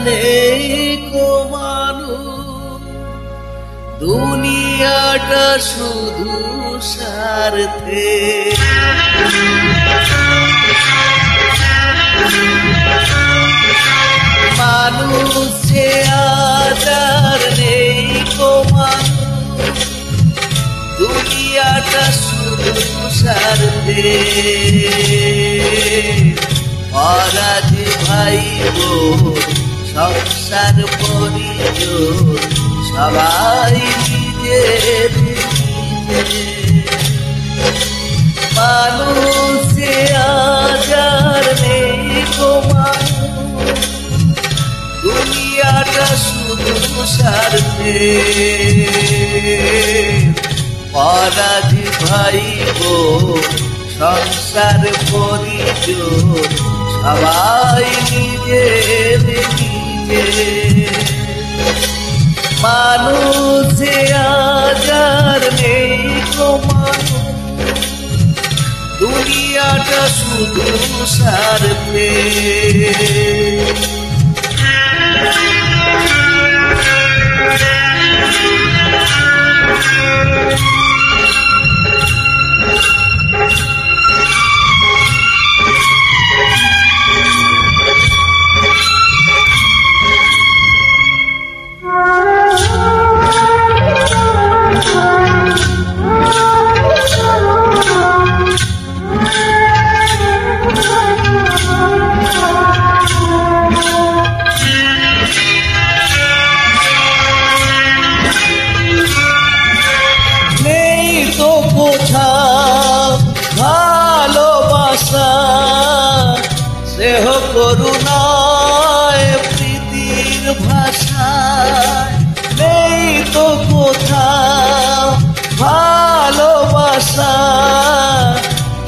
নেই কো মানুষ, দুনিয়াটা শুধু স্বার্থে। মানুষ যে আজ আর নেই কো মানুষ, দুনিয়াটা শুধু স্বার্থে। অরাজ ভাই বোন সংসার পরিজন সবাই নিজের নিজে। মানুষ যে আজ আর নেই গো মানুষ, দুনিয়াটা শুধু স্বার্থে। অরাজ ভাই বোন সংসার পরিজন সবাই নিজের নিজে। মানুষ যে আজ আর নেই গো মানুষ, দুনিয়াটা শুধু স্বার্থে। ভালোবাসা স্নেহ করুণায় প্রীতির ভাষা, নেই তো কোথাও ভালোবাসা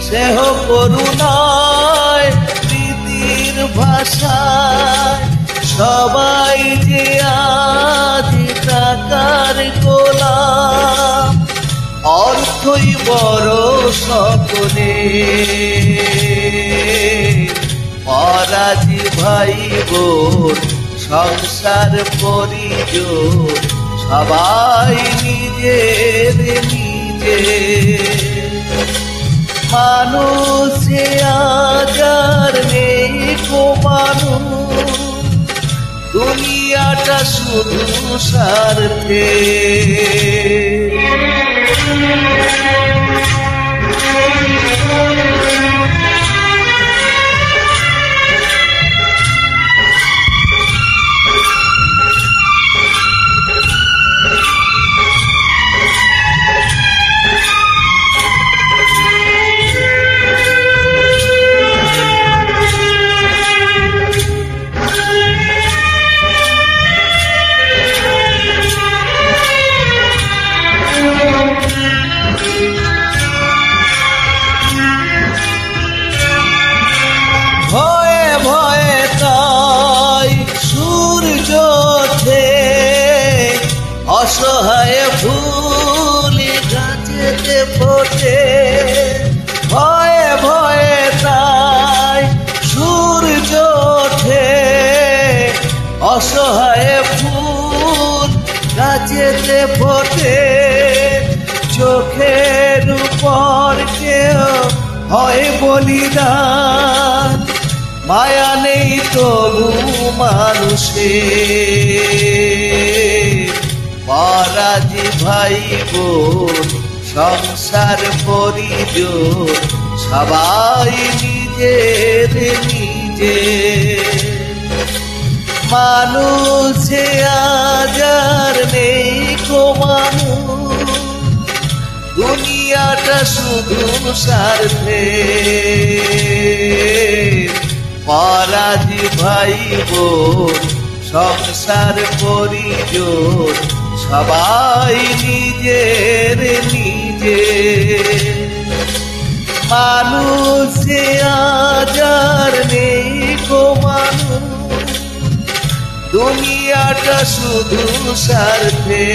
স্নেহ করুণায় প্রীতির ভাষা। সবাই যে আজ টাকার গোলাম, অর্থই বড় সকলে। অরাজ ভাই বোন সংসার পরিজন সবাই নিজের নিজে। মানুষ যে আজ আর নেই গো মানুষ, দুনিয়াটা শুধু স্বার্থে। ভয়ে ভয়ে তাই সূর্য ওঠে, অসহায় ফুল গাছেতে ফোটে। ভয়ে ভয়ে তাই সূর্য ওঠে, অসহায় ফুল গাছেতে ফোটে। চোখের উপর কেউ হয় বলিদান, মায়া নেই তবু মানুষের। অরাজ ভাই বোন সংসার পরিজন সবাই নিজের নিজে। মানুষ যে আজ আর নেই গো মানুষ, দুনিয়াটা শুধু স্বার্থে। অরাজ ভাই বোন সংসার পরিজন সবাই নিজের নিজে। মানুষ যে আজ আর নেই গো মানুষ, দুনিয়াটা শুধু স্বার্থে।